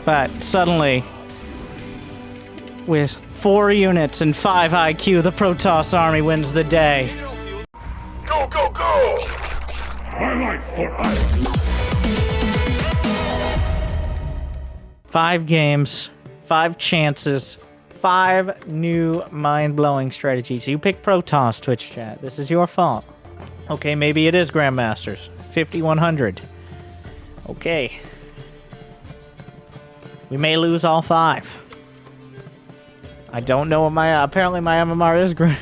But suddenly, with 4 units and 5 IQ, the Protoss army wins the day. Go, go, go! Twilight for us! 5 games, 5 chances, 5 new mind-blowing strategies. You pick Protoss, Twitch chat. This is your fault. Okay, maybe it is Grandmasters. 5100. Okay. We may lose all 5. I don't know what my... apparently my MMR is grand.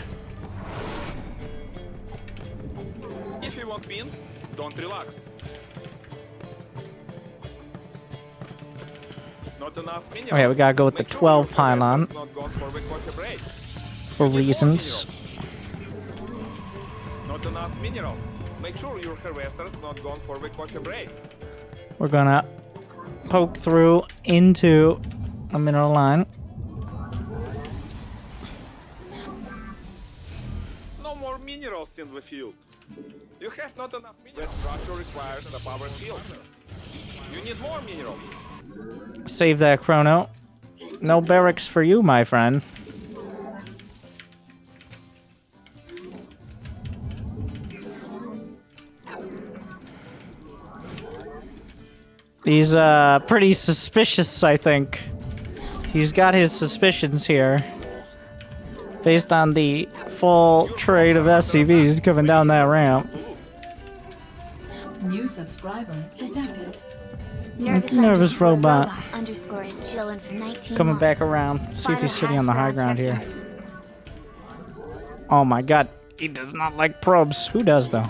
If you want win, don't relax. Not enough minerals. Okay, we gotta go with the Make sure 12 your pylon harvester's not gone for the coffee break. for You need more reasons. minerals. Not enough minerals. Make sure your harvester's not gone for the coffee break. We're gonna poke through into a mineral line. No more minerals in the field. You have not enough minerals. The structure requires a power field. You need more minerals. Save that chrono. No barracks for you, my friend. He's pretty suspicious, I think. He's got his suspicions here. Based on the full trade of SCVs coming down that ramp. New subscriber detected. Nervous robot. Underscore is chilling for 19 Coming back months. around. See if he's Final sitting on the hash high brown ground here. circuit. Oh my god. He does not like probes. Who does, though?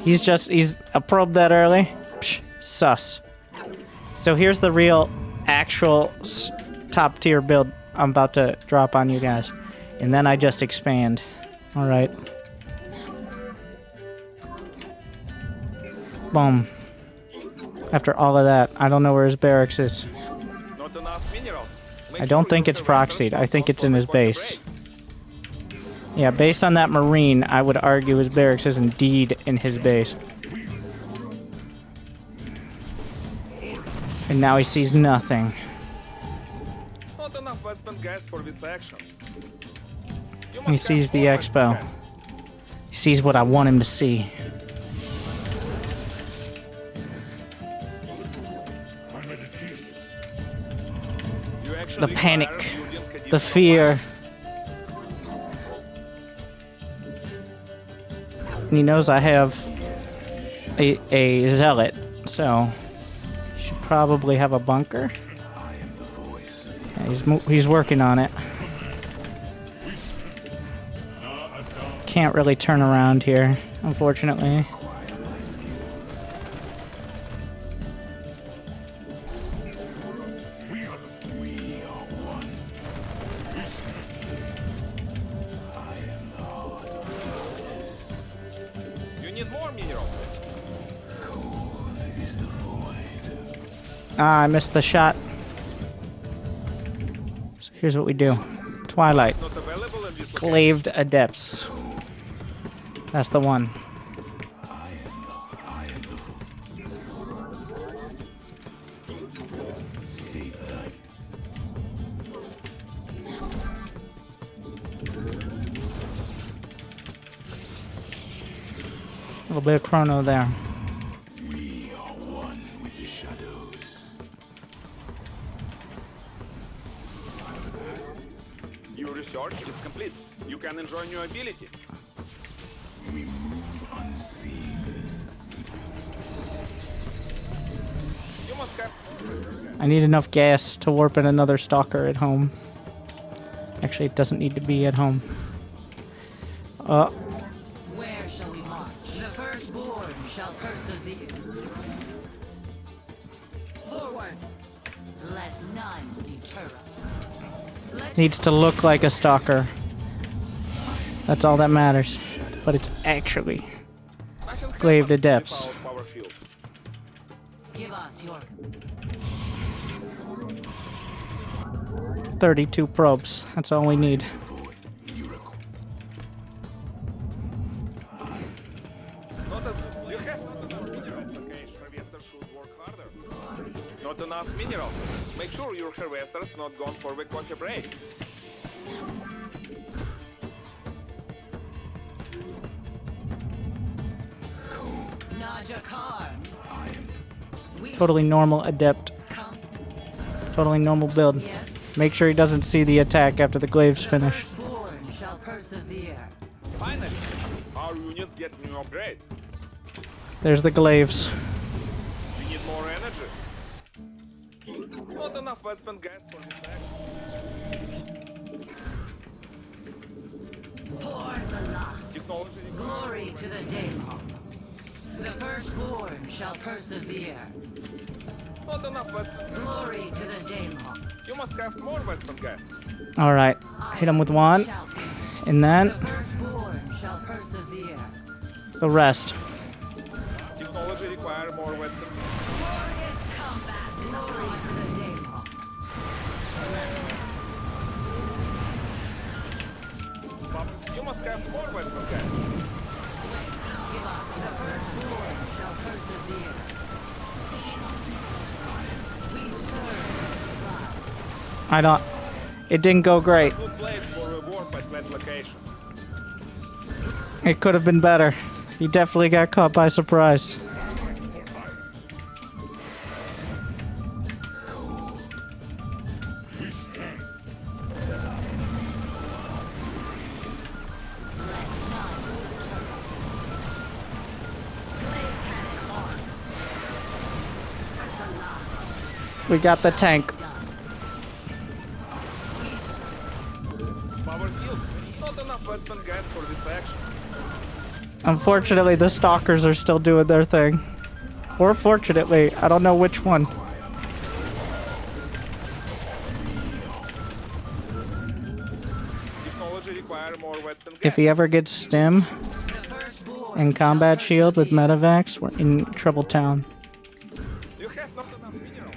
He's a probe that early? Psh, sus. So here's the real, actual top tier build I'm about to drop on you guys. And then I just expand. Alright. Boom. After all of that, I don't know where his barracks is. Not enough minerals. I don't think it's proxied. I think it's in his base. Yeah, based on that Marine, I would argue his barracks is indeed in his base. And now he sees nothing. Not enough weapon gas for this action. He sees the expo. He sees what I want him to see. The panic. The fear. He knows I have a zealot, so should probably have a bunker. Yeah, he's working on it. Can't really turn around here, unfortunately. Ah, I missed the shot. So here's what we do. Twilight. Glaved Adepts. That's the one. A little bit of chrono there. Is complete. You can enjoy new ability. We move unseen. You must have. I need enough gas to warp in another stalker at home. Actually, it doesn't need to be at home. Where shall we march? The firstborn shall persevere. Forward. Let none deter us. Needs to look like a stalker. That's all that matters. But it's actually Glaved Adepts. Give us your 32 probes. That's all we need. have not enough minerals. Okay, harvester should work harder. Not enough minerals. Make sure your harvester's not gone for the coffee break. Totally normal adept. Totally normal build. Make sure he doesn't see the attack after the Glaives finish. Finally, our units get new upgrade. There's the Glaives. We need more energy. Not enough weapon gas for this action. Technology. Glory to the Daemon. The firstborn shall persevere. Not enough weapon. Glory to the Daemon. You must have more weapon gas. Alright. Hit him with one. And The then firstborn shall persevere. the rest. Technology require more weapon. Glorious combat. Glory to the Daemon. You must have more weapon gas. Give us the firstborn shall persevere. We serve I don't... It didn't go great. Good place for a warp at that location. It could have been better. He definitely got caught by surprise. We got the tank. Power field. Not enough weapon gas for this action. Unfortunately, the stalkers are still doing their thing. Or fortunately, I don't know which one. Technology require more weapon gas. If he ever gets stim and combat shield with Metavax, we're in trouble town. You have not enough minerals.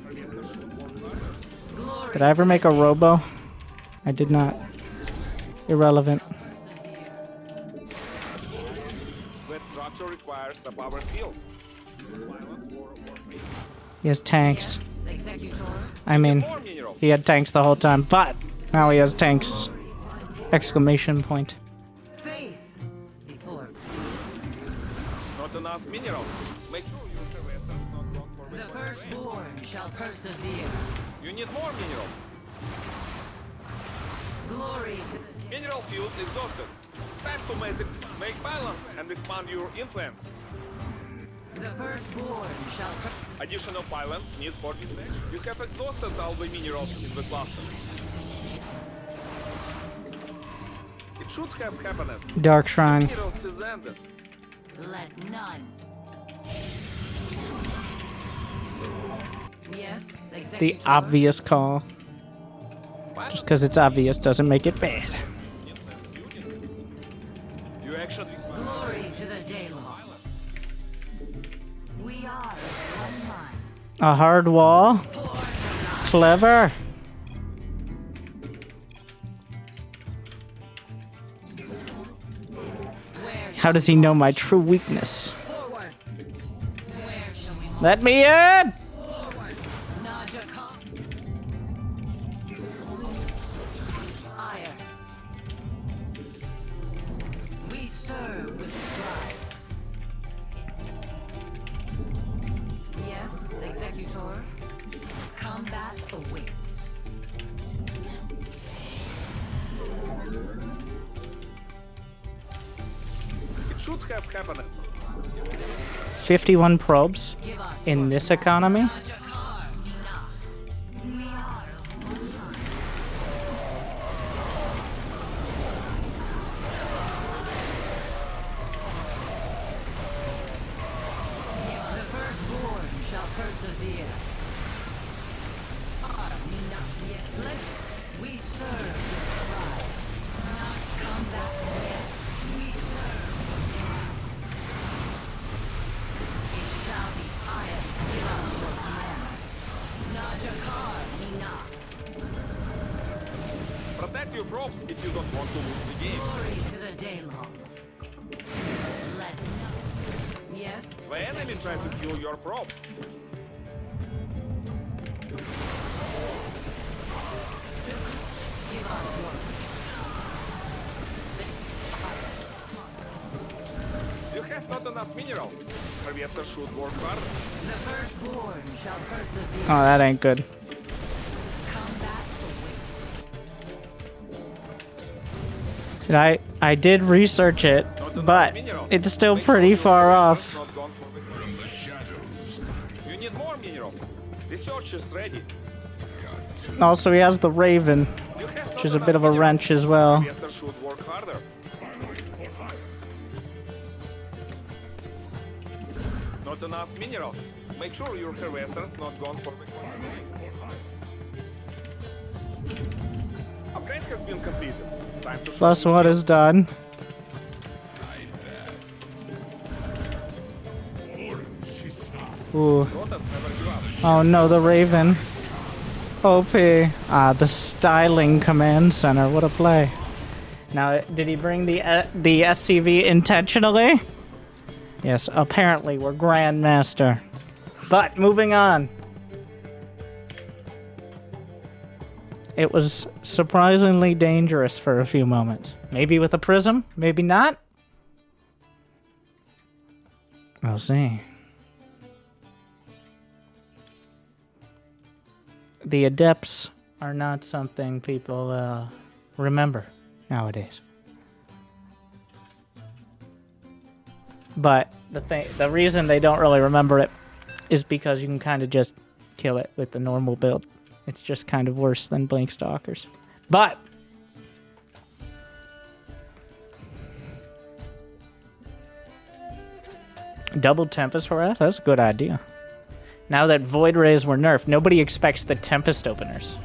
Harvester should work harder. Did I ever make a robo? I did not. Irrelevant. That structure requires a power field. He has tanks. Executor. I mean, More minerals. he had tanks the whole time, but now he has tanks. Exclamation point. Faith before Not enough minerals. Make sure your harvester's not gone for the the firstborn shall persevere. You need more minerals. Glory. Mineral field exhausted. Time to make balance and expand your influence. The firstborn shall Additional pylons need for this action. You have exhausted all the minerals in the cluster. It should have happened. Dark Shrine. Minerals is ended. let none. Yes, The executor. obvious call. Just because it's obvious doesn't make it bad. You actually Glory to the Daemon. We are one mind. A hard wall. Clever. Where How does he know my true weakness? forward? Where shall we march? Let me in! Najakon. Ire. We serve with strife. Yes, executor. Combat awaits. it should have happened. 51 probes Give us in your this economy? Najakar, Mina. We are of one mind. The firstborn shall persevere. Mina, yes, we serve with pride. Not combat, yes, we serve with pride. It shall be iron, give us your command. Najakar, Mina. Protect your props if you don't want to lose the game. Glory to the Daylong. Let none. Yes, The enemy tries to kill your props. Give us your You have not enough minerals. Harvester should work harder. The firstborn shall persevere. Oh, that ain't good. Combat awaits. I did research it, but it's still pretty far off. Not gone for the- From the shadows. You need more minerals. Research is ready. Also, he has the Raven, You have which is a bit of a wrench as well. Harvester should work harder. Not enough minerals. Make sure your harvester's not gone for the upgrade has been completed. Time to Plus show what is done. Ooh. Protoss never give up. Oh no, the Raven. OP. Ah, the styling command center. What a play. Now, did he bring the SCV intentionally? Yes, apparently we're Grandmaster. But moving on. It was surprisingly dangerous for a few moments. Maybe with a prism, maybe not. We'll see. The adepts are not something people remember nowadays. But the reason they don't really remember it is because you can kind of just kill it with the normal build. It's just kind of worse than Blink Stalkers. But double Tempest harass? That's a good idea. Now that Void Rays were nerfed, nobody expects the Tempest openers.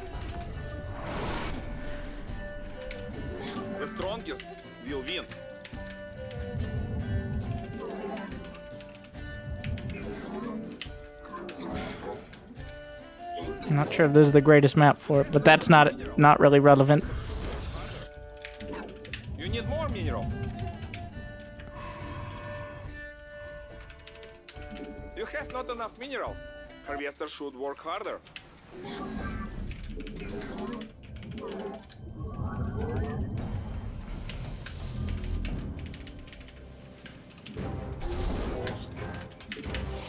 The strongest will win. I'm not sure if this is the greatest map for it, but that's not really relevant. You need more minerals. You have not enough minerals. Harvester should work harder.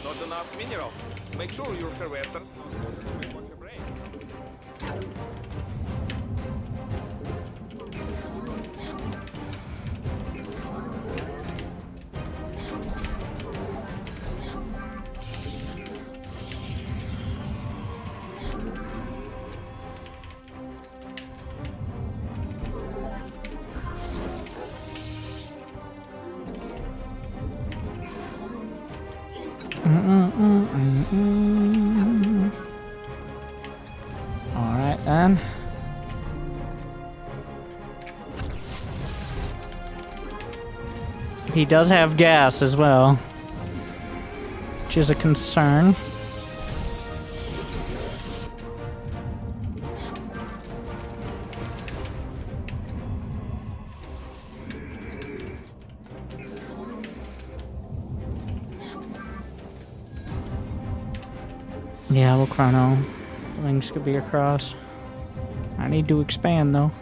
Not enough minerals. Make sure your harvester wants a break. Alright then. He does have gas as well, which is a concern. Yeah, well, Chrono. Links could be across. I need to expand, though.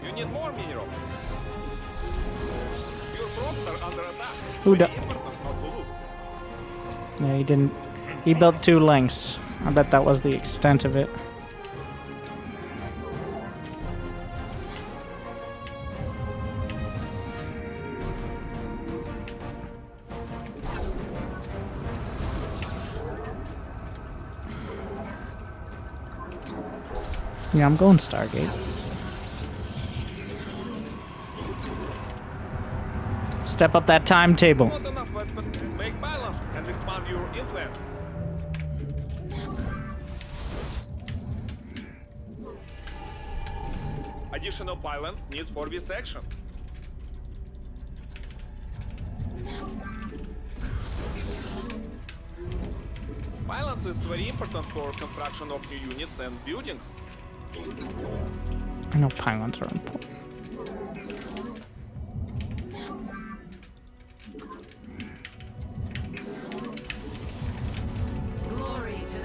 You need more minerals. Your props are under attack. Who Very do- important not to lose. Yeah, he didn't. He built 2 links. I bet that was the extent of it. Yeah, I'm going Stargate. Step up that timetable. Not enough weapons. Make balance and expand your influence. Additional pylons need for this action. Pylons is very important for construction of new units and buildings. I know pylons are important. Glory to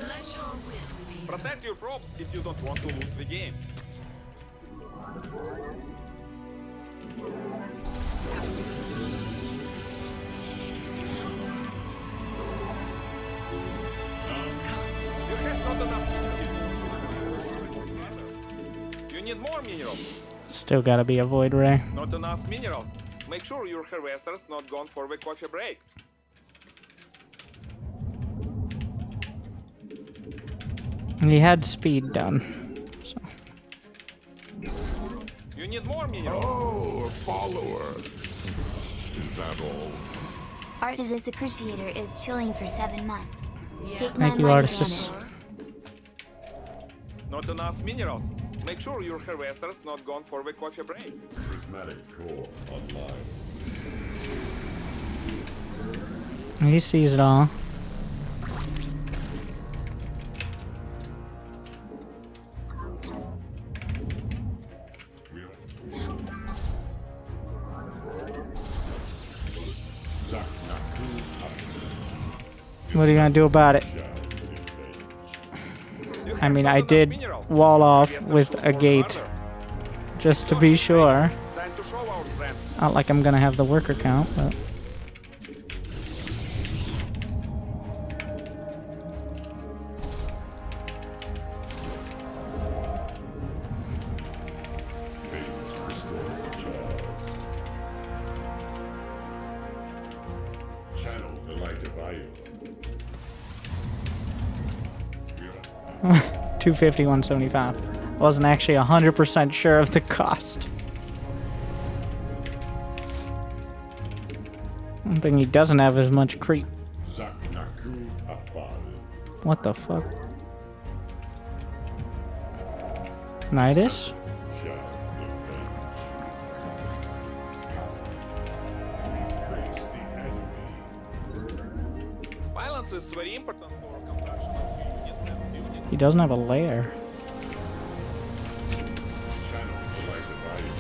let your will be. Protect your props if you don't want to lose the game. You have not enough minerals. You need more minerals. Still gotta be a void ray. Not enough minerals. Make sure your harvester's not gone for the coffee break. He had speed done. So. You need more minerals. Oh, a follower. Is that all? Artosis Appreciator is chilling for 7 months. Take Thank you, my Artosis. damage. Not enough minerals. Make sure your harvester's not gone for the coffee break. Prismatic core online. He sees it all. What are you gonna do about it? You I have mean, not I enough did minerals. wall off Harvester with should a work gate, harder. just to be sure. Time to show our strength. Not like I'm gonna have the worker count, but Base restored charge. Channel the light of Byun. 250, 175. Wasn't actually 100% sure of the cost. One thing he doesn't have as much creep. Zaknaku Afal. What the fuck? Nidus? Shall replace the enemy. Balance is very important for construction of units and buildings. He doesn't have a lair. Channel the light of Byun.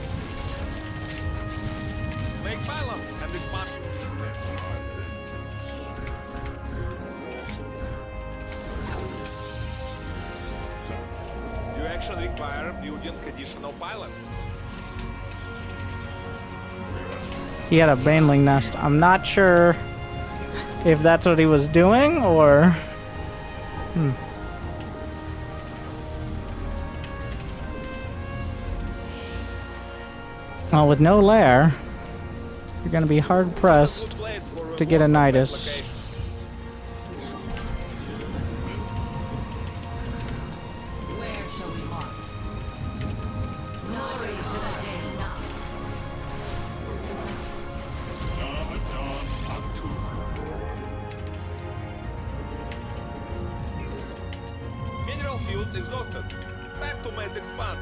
Make balance and expand. You actually require building additional pilots. He had a baneling nest. I'm not sure if that's what he was doing or... Well, with no lair, you're gonna be hard pressed. Good place for to get a work Nidus. location. Where shall we mark? Glory to the day now. Mineral field exhausted. Time to make expand.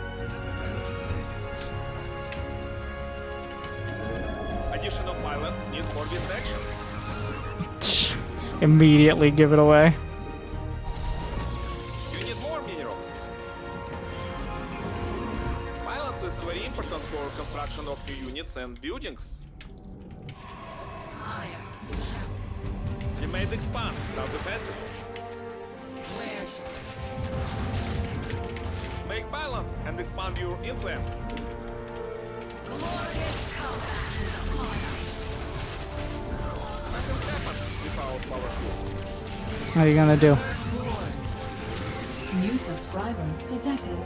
Additional pilot need for this action. Immediately give it away. You need more minerals. Balance is very important for construction of new units and buildings. Higher. You made expand. Now the better. Where shall Make balance and expand your influence. glorious combat upon us? Nothing happens without power field. What are you gonna do? New subscriber detected.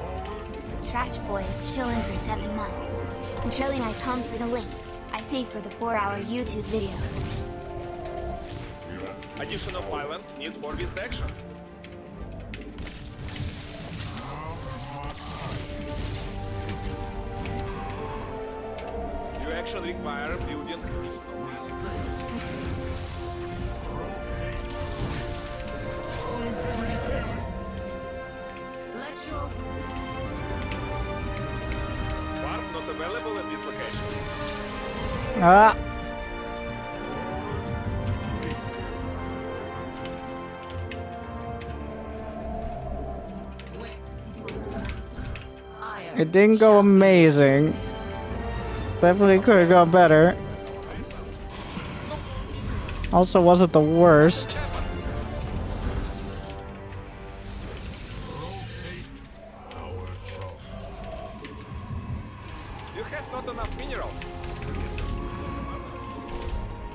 Trash Boy is chilling for 7 months. Controlling I come for the links I save for the 4-hour YouTube videos. Additional pilot need for this action. You actually require building additional pilot. Let your Warp not available at this location. Ah! It didn't go amazing. Definitely could have gone better. Also wasn't the worst. You have not enough minerals.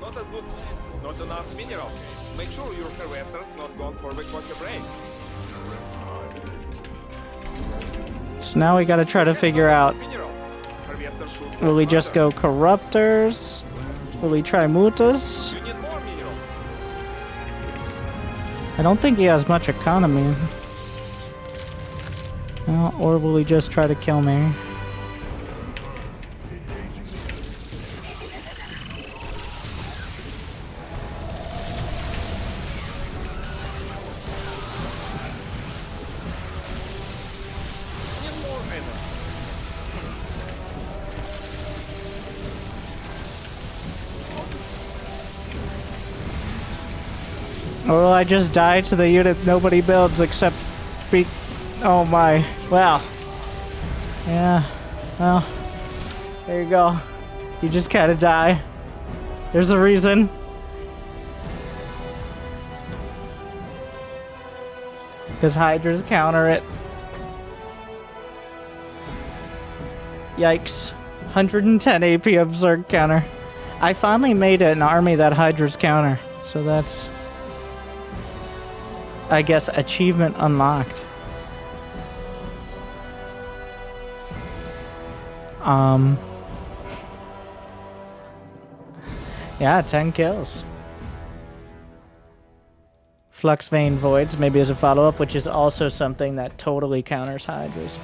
Not a good. Not enough minerals. Make sure your harvester's not gone for the coffee break. So now we gotta try to figure out, Minerals. Harvester should will work we just harder. go Corruptors? Will he try Mutas? You need more minerals. I don't think he has much economy. Well, or will he just try to kill me? Need more energy. Or will I just die to the unit nobody builds except be... Oh my. Well. Yeah. Well. There you go. You just kind of die. There's a reason. Because Hydras counter it. Yikes. 110 AP Absurd counter. I finally made an army that Hydras counter. So that's... I guess achievement unlocked. Yeah, 10 kills. Flux Vein Voids, maybe as a follow-up, which is also something that totally counters Hydras.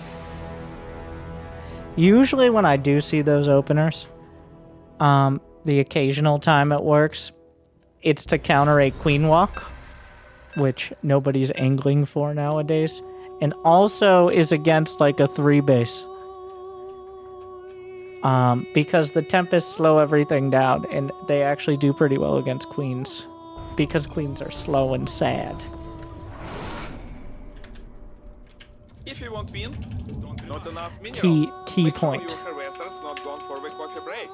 Usually when I do see those openers, the occasional time it works, it's to counter a Queen Walk, which nobody's angling for nowadays, and also is against like a 3 base. Because the Tempest slow everything down, and they actually do pretty well against queens. Because queens are slow and sad. If you want win, not enough minerals. Key Make point. Sure your harvester's not gone for the coffee break.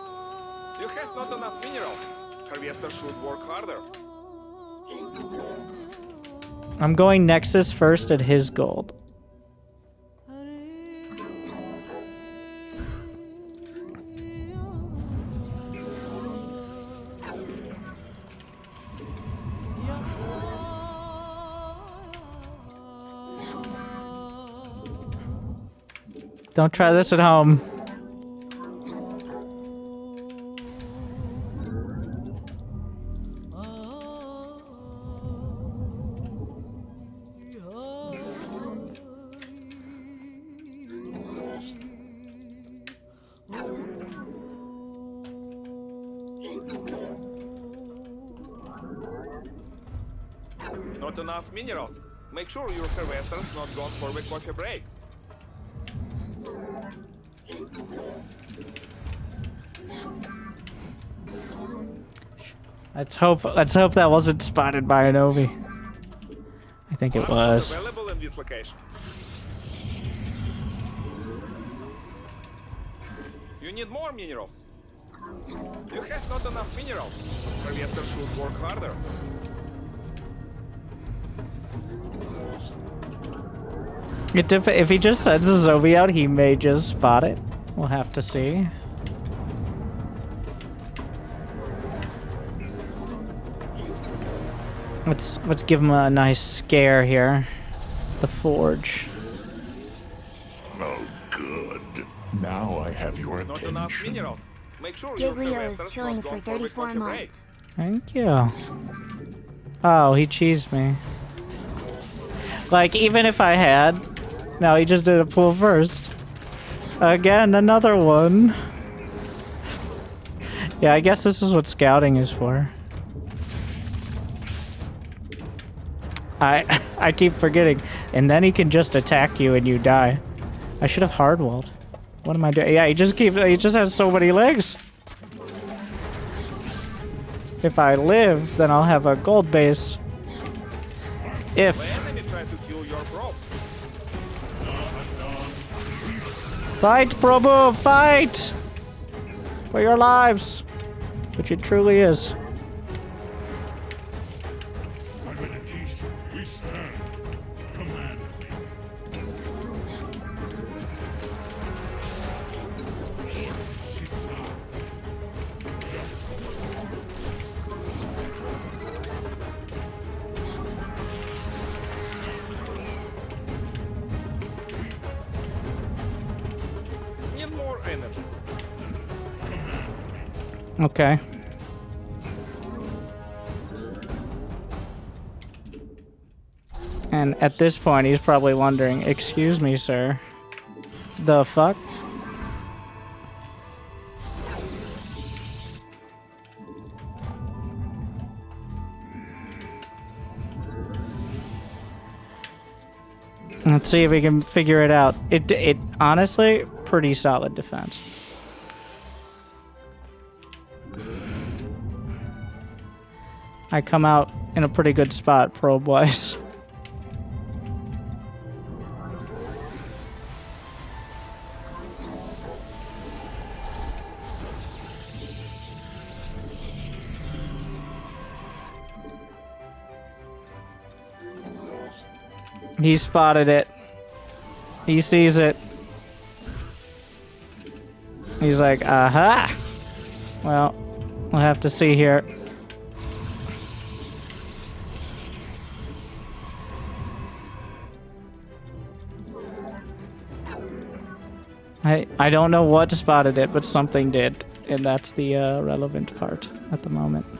You have not enough minerals. Harvester should work harder. I'm going Nexus first at his gold. Don't try this at home. Not enough minerals. Make sure your harvester's not gone for the coffee break. Let's hope that wasn't spotted by an Ovi. I think it was. Available in this location. You need more minerals. You have not enough minerals. Harvester should work harder. If he just sends a Zombie out, he may just spot it. We'll have to see. Let's give him a nice scare here. The Forge. Oh, good. Now I have your Not enough attention. minerals. Make sure your Giglio harvester's is chilling not for gone the 34 coffee break. months. Thank you. Oh, he cheesed me. Like, even if I had... No, he just did a pull first. Again, another one. Yeah, I guess this is what scouting is for. I keep forgetting. And then he can just attack you and you die. I should have hardwalled. What am I doing? Yeah, he just has so many legs. If I live, then I'll have a gold base. If... The enemy tried to kill your probe. Fight, Prabhu! Fight! For your lives! Which it truly is. My meditation, we stand. Command me. Need more energy. Okay. And at this point, he's probably wondering, excuse me, sir. The fuck? Let's see if we can figure it out. It honestly, pretty solid defense. I come out in a pretty good spot, probe-wise. He spotted it. He sees it. He's like, aha! Well, we'll have to see here. I don't know what spotted it, but something did. And that's the relevant part at the moment. Not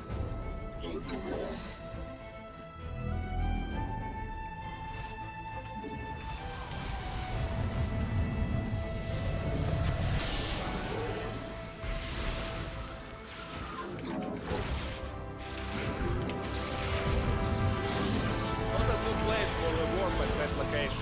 a good place for a warp at that location.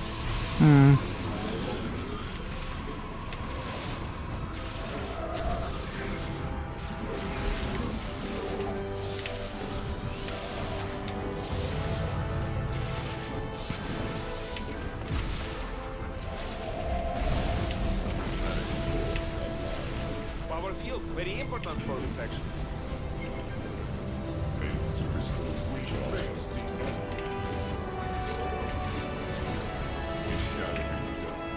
Power field, very important for this action. Base crystal recharge. It shall be done.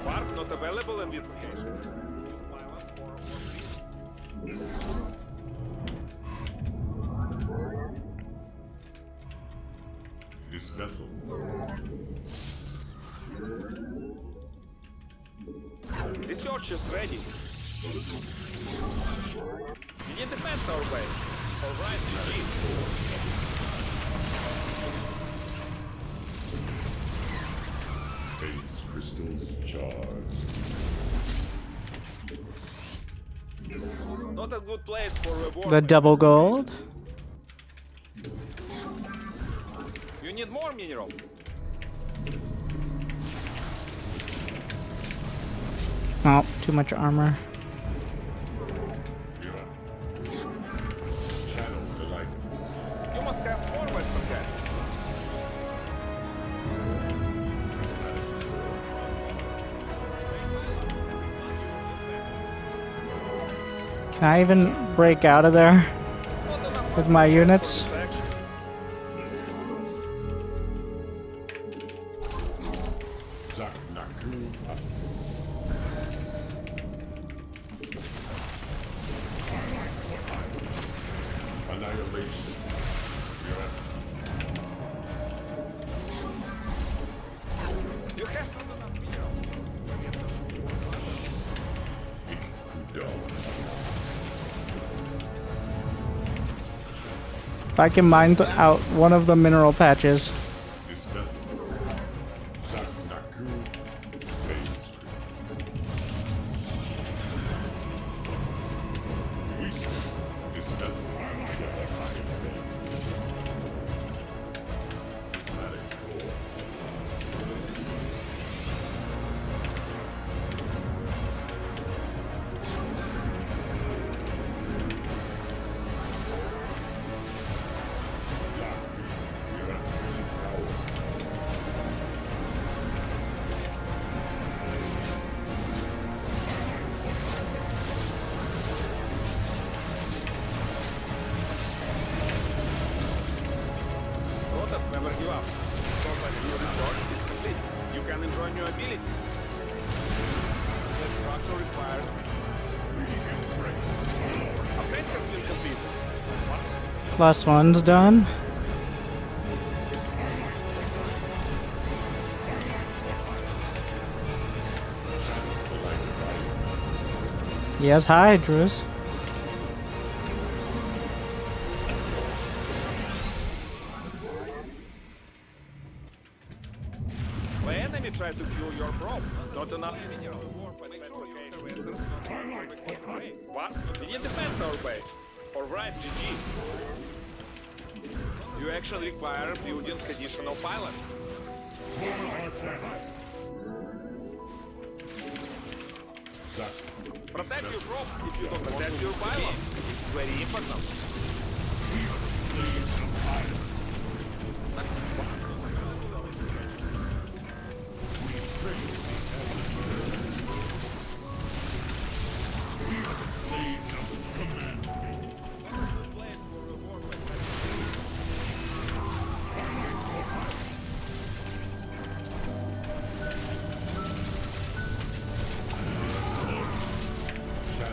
Warp not available in this location. Violence for warp field. This vessel. Research is ready. We need to defend our base. Alright, indeed. Base crystals charged. Not a good place for a warp. The double gold. You need more minerals. Oh, too much armor. Channel the light. You must have forward from that. Can I even break out of there Not enough with my units? for this action. Zaknaku. Annihilation. You have not enough minerals. If I can mine out one of the mineral patches. This vessel. Zaknaku. Base. We see this vessel. never give up. So when your return is complete, you can enjoy new abilities. The structure requires upgrade has been completed. Last one's done. He has Hydras. When enemy try to kill your probe, not enough minerals. Make sure you what? We need defense our base. Alright, GG. You actually require building additional pilots. Protect your probe if you don't protect your pilots. It's very important.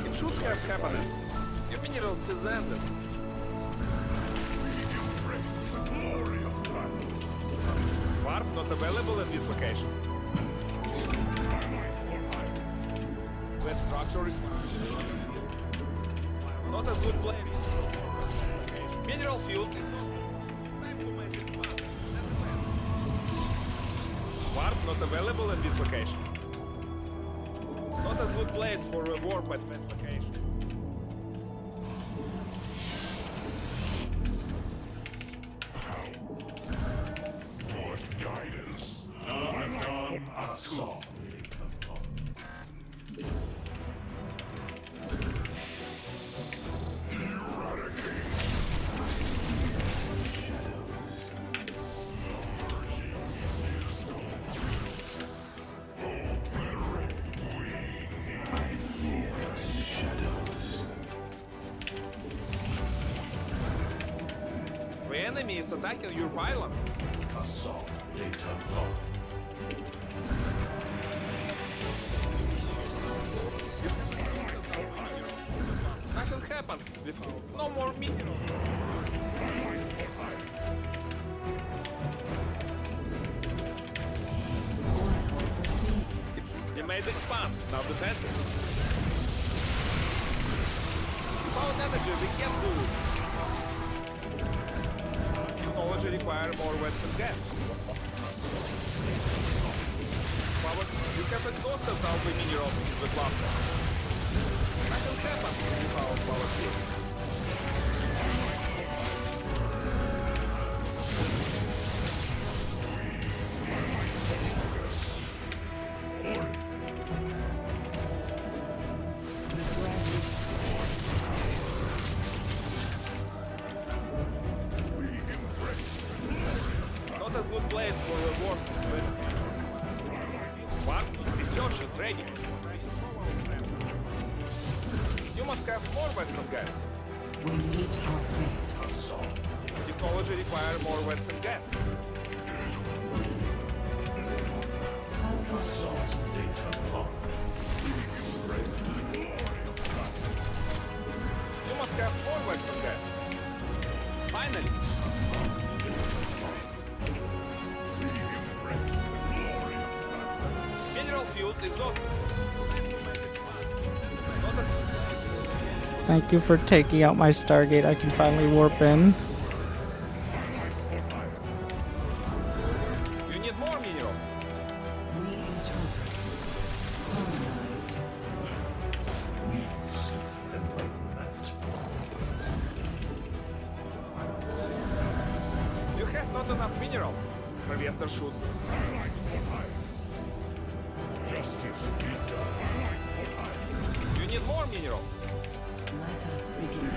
It should have happened. Your minerals is ended. Warp not available at this location. Wet structure required. Not a good plan. Mineral field is not time to make it fast. Warp not available at this location. Not a good place for a warp at that location. The enemy is attacking your pylon. Nothing happened with no more minerals. You made expand, now defend it. Without energy, we can't do it. Technology require more western gas. Power, you have exhausted all the minerals in the cluster. Nothing happens without power field. Not a good place for a war. What? Research is ready. You must have more western gas. We meet our fate. Technology require more western gas. You must have more western gas. Finally. Mineral field is open. Thank you for taking out my Stargate. I can finally warp in. You need more minerals. Reinterpret. Colonized. You have not enough minerals. Harvester shoot. You need more minerals. Let us begin.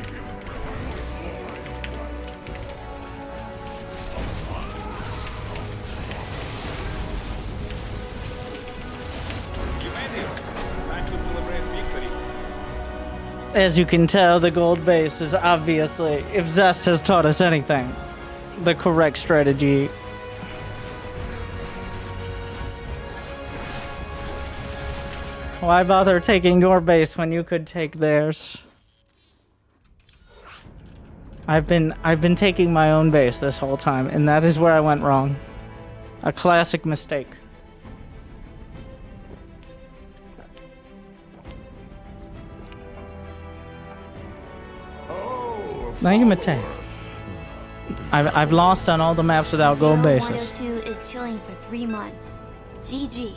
You made it. Time to celebrate victory. As you can tell, the gold base is obviously, if Zest has taught us anything, the correct strategy Why bother taking your base when you could take theirs? I've been taking my own base this whole time, and that is where I went wrong. A classic mistake. Thank you, Matei. I've lost on all the maps without gold bases. 102 is chilling for 3 months. GG.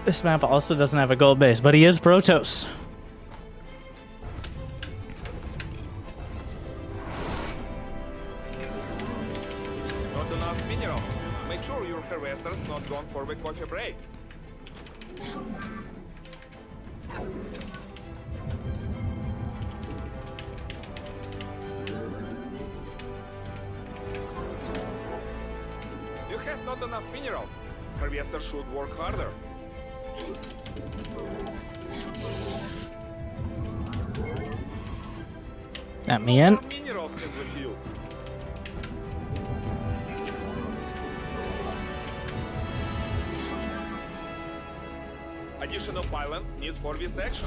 This map also doesn't have a gold base, but he is Protoss. Not enough minerals. Make sure your harvester's not gone for the coffee break. You have not enough minerals. Harvester should work harder. Let me in. More minerals in the field. Additional pylons need for this action.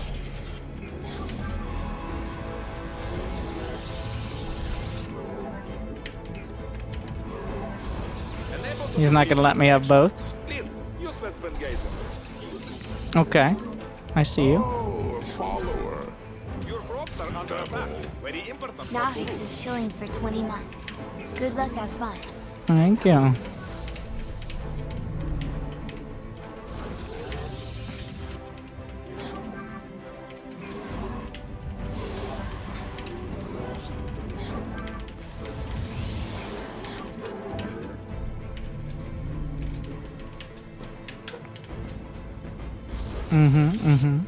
He's not gonna let me have both. Please, use Westman Geyser. Okay. I see you. Oh, follower. Your crops are under attack. Very important for Nautix food. is chilling for 20 months. Good luck, have fun. Thank you. Mm-hmm.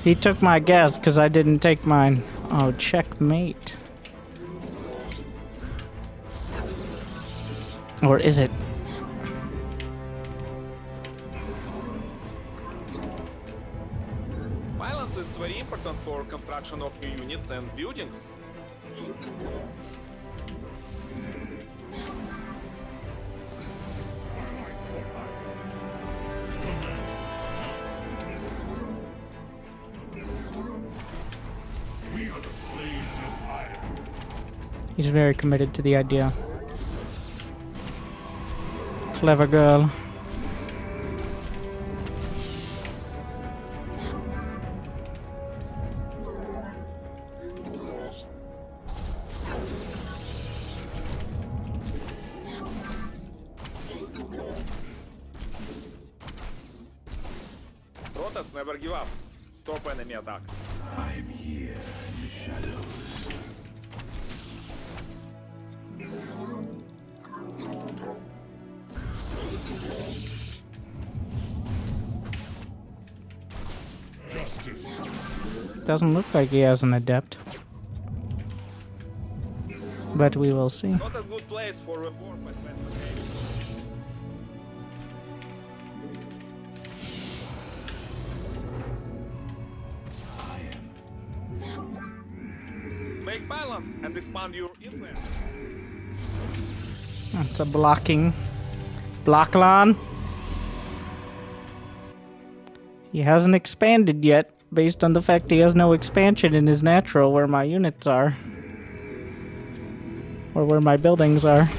He took my gas because I didn't take mine. Oh, checkmate. Or is it? Balance is very important for construction of new units and buildings. He's very committed to the idea. Clever girl. Protoss never give up. Stop enemy attack. I'm here in the shadows. Justice. Doesn't look like he has an adept. But we will see. Not a good place for a war, my friend. Make balance and expand your inland. It's a blocking. Blocklan. He hasn't expanded yet, based on the fact he has no expansion in his natural where my units are. Or where my buildings are.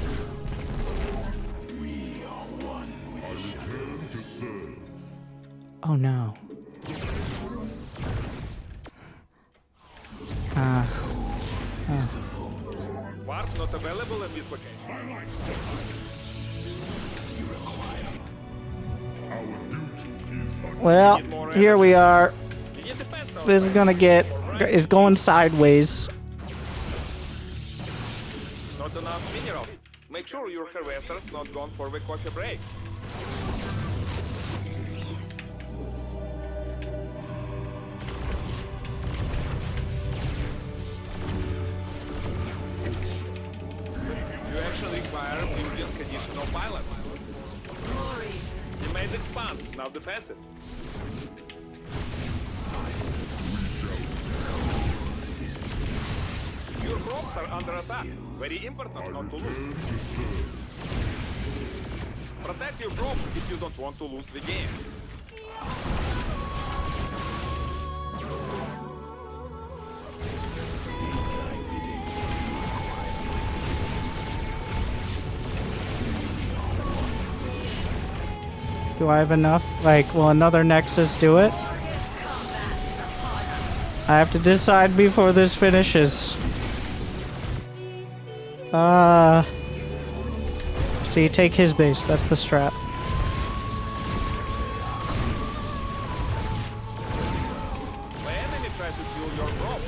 Oh no. Warp not available in this location. Well, here we are. You need defense now. This is going sideways. Not enough minerals. Make sure your harvester's not gone for the coffee break. You actually require building conditional pilot. Glory. Teammates expand, now defensive. Your crops are under attack. Very important not to lose. Protect your group if you don't want to lose the game. Do I have enough? Like, will another Nexus do it? I have to decide before this finishes. See, take his base. That's the strat. The enemy tries to steal your crops.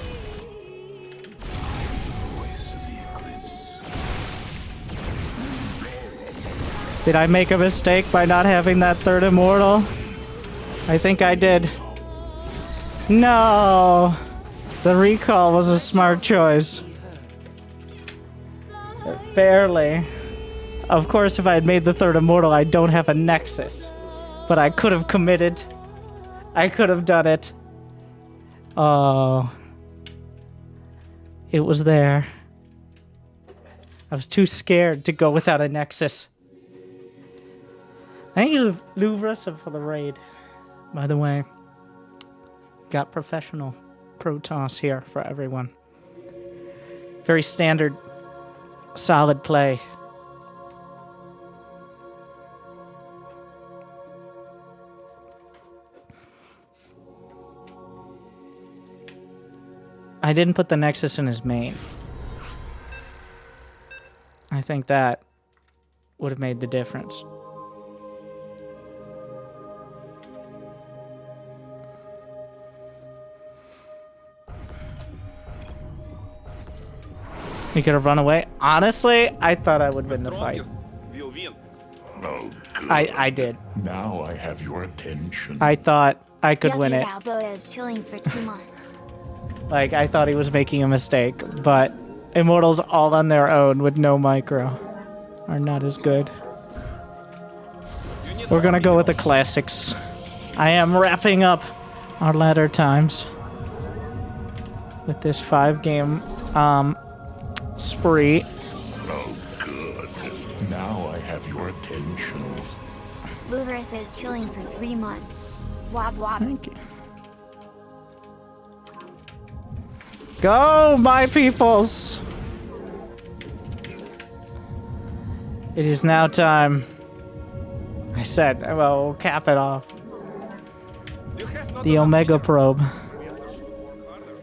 Did I make a mistake by not having that third immortal? I think I did. No! The recall was a smart choice. Barely. Of course, if I had made the third immortal, I don't have a Nexus. But I could have committed. I could have done it. Oh. It was there. I was too scared to go without a Nexus. Thank you, Louvres, for the raid. By the way, got professional Protoss here for everyone. Very standard, solid play. I didn't put the Nexus in his main. I think that would have made the difference. He could have run away. Honestly, I thought I would win the fight. Will win. Oh, good. I did. Now I have your attention. I thought I could win it. Balboa is chilling for 2 months. Like, I thought he was making a mistake, but Immortals all on their own with no micro are not as good. We're gonna go with the classics. I am wrapping up our ladder times with this 5-game spree. Oh, good. Now I have your attention. Louvre says chilling for 3 months. Wob wob. Thank you. Go, my peoples! It is now time. I said, well, we'll cap it off. You have not The enough Omega minerals. probe. We have to work harder.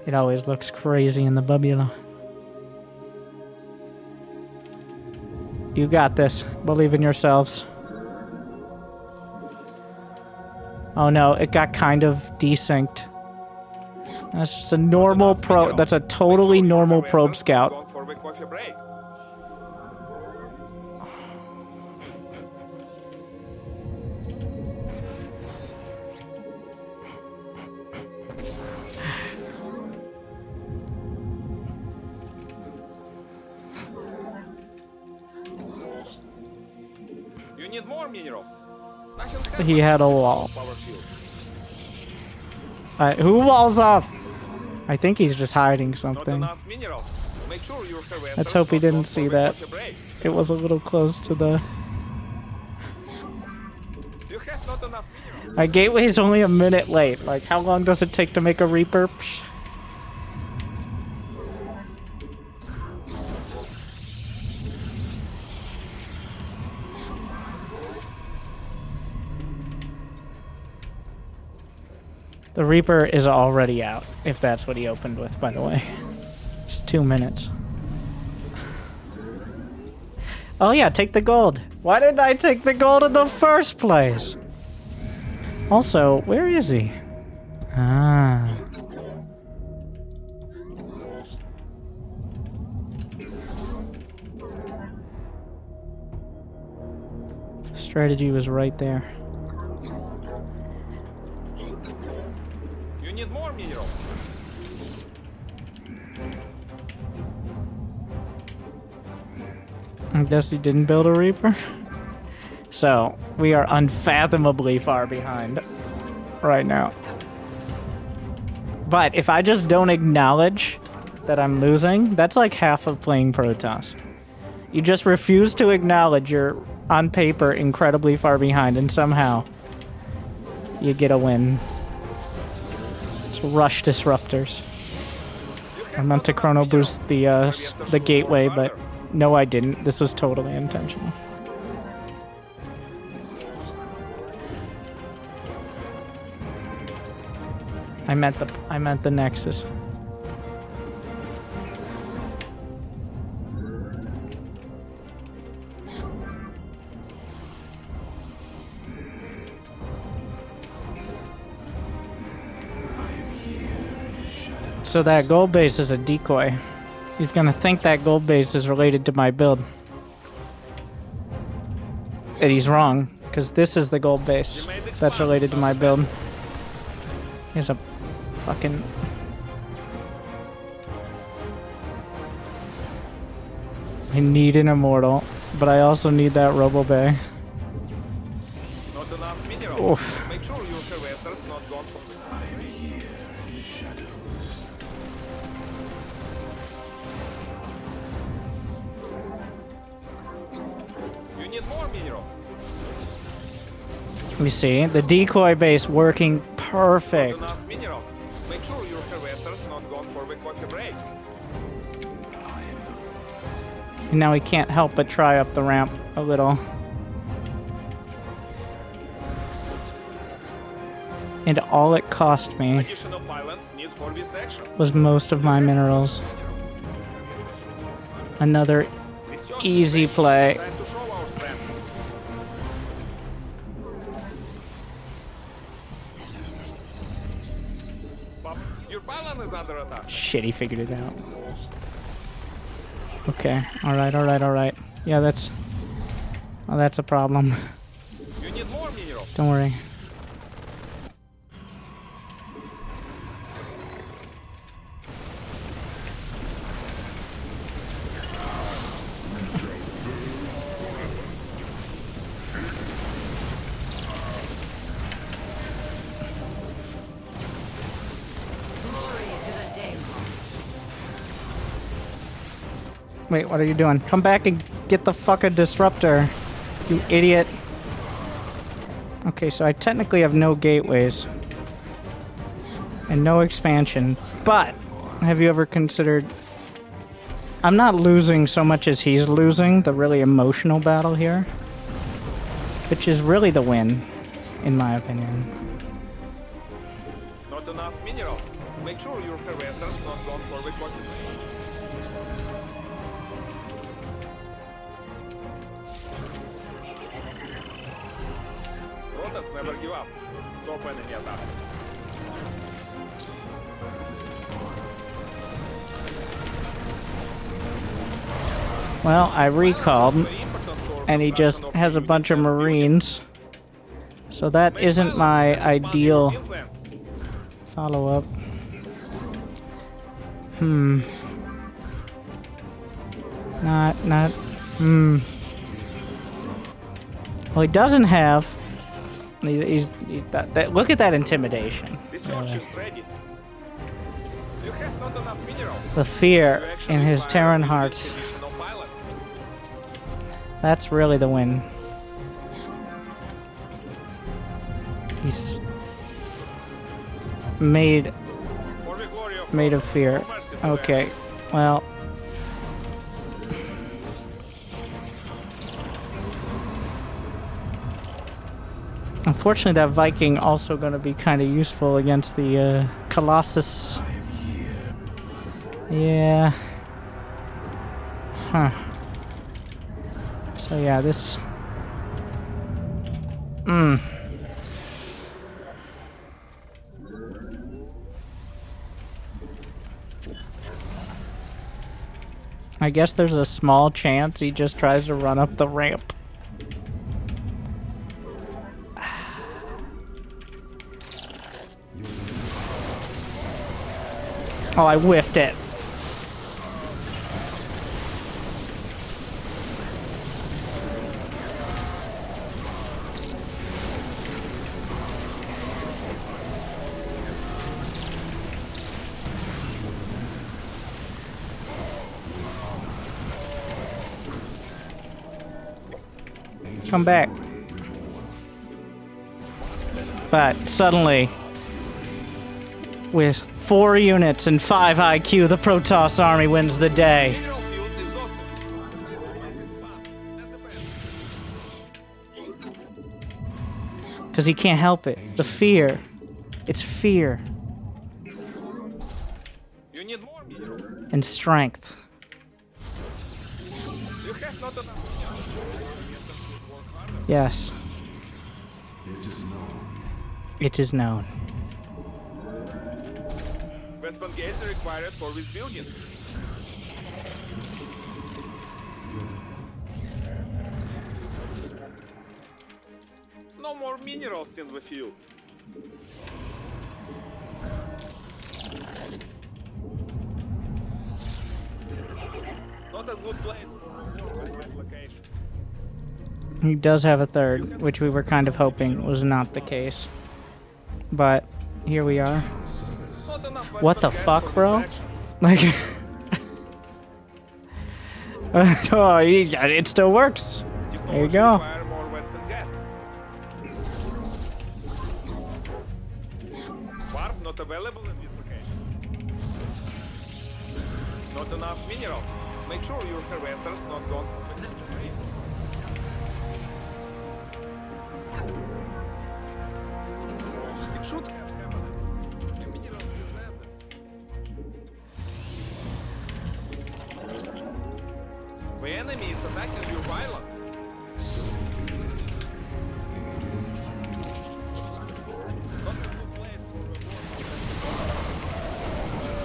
It always looks crazy in the bubula. You got this. Believe in yourselves. Oh no, it got kind of desynced. That's just a normal probe. That's a totally normal probe scout. Going for the coffee break. You need more minerals. He had a wall. Power shield. Who walls off? I think he's just hiding Not something. enough minerals. Make sure your survivors Let's hope he don't didn't go see for the that. coffee break. It was a little close to the... You have not enough minerals. My gateway's only a minute late. Like, how long does it take to make a Reaper? Psh. The Reaper is already out, if that's what he opened with, by the way. It's 2 minutes. Oh yeah, take the gold. Why didn't I take the gold in the first place? Also, where is he? Ah. Strategy was right there. You need more minerals. I guess he didn't build a Reaper. So, we are unfathomably far behind right now. But if I just don't acknowledge that I'm losing, that's like half of playing Protoss. You just refuse to acknowledge you're, on paper, incredibly far behind, and somehow you get a win. Just rush disruptors. I meant to chrono boost the gateway, but no, I didn't. This was totally intentional. I meant the Nexus. So that gold base is a decoy. He's gonna think that gold base is related to my build. And he's wrong, because this is the gold base that's related to my build. He's a fucking... I need an immortal, but I also need that Robo Bay. Not enough minerals. Oof. Make sure your harvester's not gone from the You need more minerals. Let me see. The decoy base working perfect. Not enough minerals. Make sure your harvester's not gone for the coffee break. And now he can't help but try up the ramp a little. And all it cost me Additional pylons need for this action. was most of my minerals. Another easy play. Time to show our strength. But your pylon is under attack. Shit, he figured it out. Okay, alright. Yeah, that's... Oh, that's a problem. You need more minerals. Don't worry. Wait, what are you doing? Come back and get the fucking disruptor, you idiot. Okay, so I technically have no gateways. And no expansion. But, have you ever considered... I'm not losing so much as he's losing, the really emotional battle here. Which is really the win, in my opinion. Not enough minerals. Make sure your harvester's not gone for the coffee break. Protoss never give up. Stop enemy attack. Well, I recalled, and he just has a bunch of Marines. So that isn't my ideal follow-up. Well, he doesn't have... look at that intimidation. This launch is ready. You have not enough minerals. The fear You actually in his fire Terran with heart. this additional pilot. That's really the win. He's made For the glory of of God. fear. No mercy to Okay, well. Unfortunately, that Viking also going to be kind of useful against the Colossus. Yeah. Huh. So yeah, this... I guess there's a small chance he just tries to run up the ramp. Oh, I whiffed it. Come back. But suddenly, with 4 units and 5 IQ, the Protoss army wins the day. Mineral field exhausted. Because he can't help it. The fear. It's fear You need more minerals. and strength. You have not enough minerals. Yes. It is known. Weapon gates are required for this building. No more minerals in the field. Not a good place for this location. He does have a third, which we were kind of hoping was not the case. But here we are. Not enough What the weapon gas fuck, for bro? this action. Like, oh, it still works. There you go. Require more Western gas. Warp not available in this location. Not enough minerals. Make sure your harvester's not gone. It should have happened. The minerals is landed. The enemy is attacking your island. Not a good place for the war.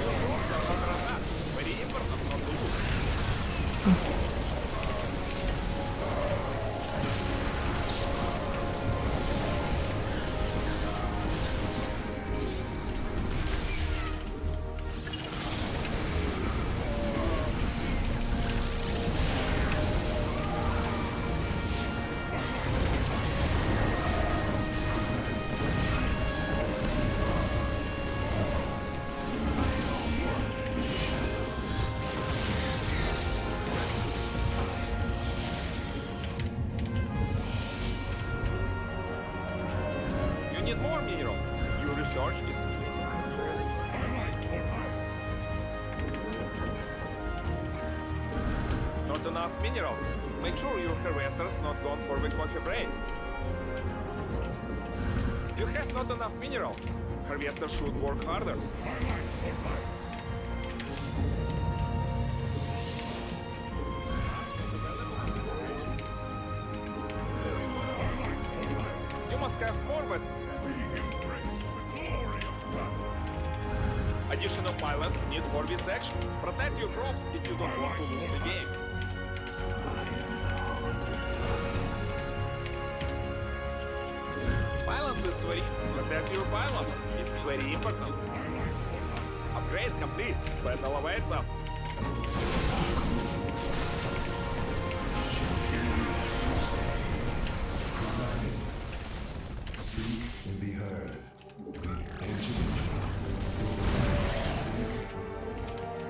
Your troops are under attack. Very important not to lose. You need more minerals. Your research is not enough minerals. Make sure your harvester's not gone for the coffee break. You have not enough minerals. Harvester should work harder. You must have more West. Additional pilots need for this action. Protect your crops if you don't want to lose the game. Balance is very protect your balance. It's very important. Upgrade complete. That elevates us. Speak and be heard.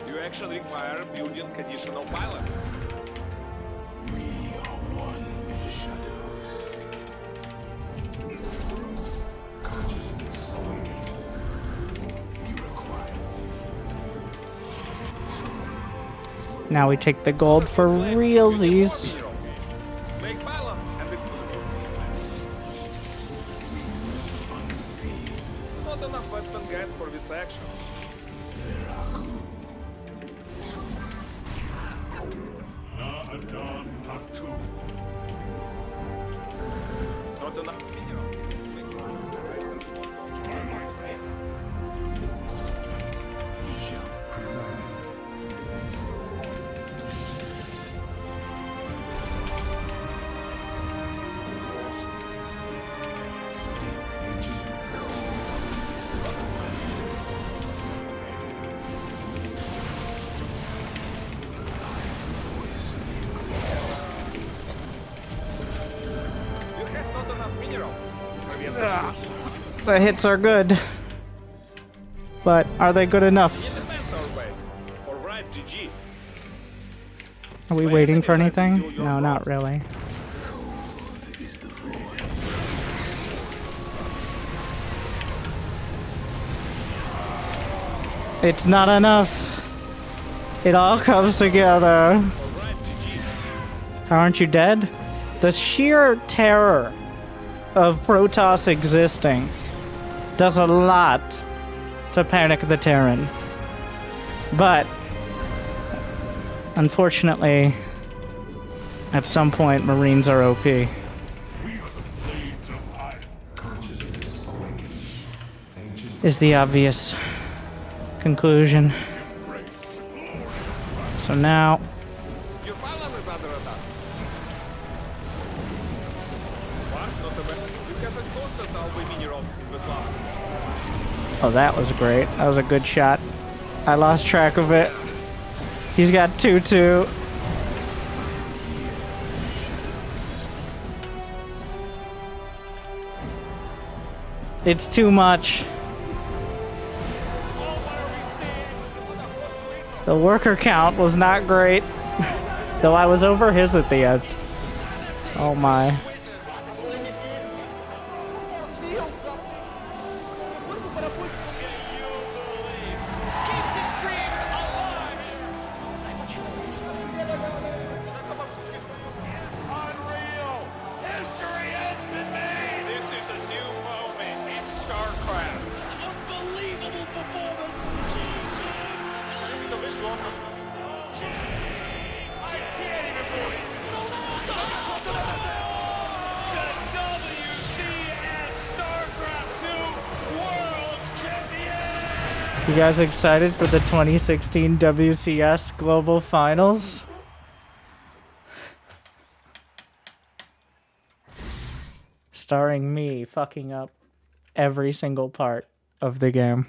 You actually require building additional pilots. We are one with the shadows. Consciousness awakening. You require. Now we take the gold for realsies. Make balance and it's not enough weapon gas for this action. Not enough minerals. You have not enough minerals. The hits are good. But are they good enough? Defend our base. Alright, GG. Are we waiting for anything? No, not really. It's not enough. It all comes together. Aren't you dead? The sheer terror of Protoss existing does a lot to panic the Terran. But, unfortunately, at some point, Marines are OP. We are the blades of iron. Consciousness awakened. Ancient Is the obvious conclusion. So now, Your file number is under attack. What? Not the best. You get a constant alloy mineral in the cloud. oh, that was great. That was a good shot. I lost track of it. He's got 2-2. It's too much. The worker count was not great, though I was over his at the end. Oh my. Unreal! History has been made! This is a new moment in StarCraft. Unbelievable performance! I can't even believe it! The WCS StarCraft 2 World Champion! You guys excited for the 2016 WCS Global Finals? Starring me fucking up every single part of the game.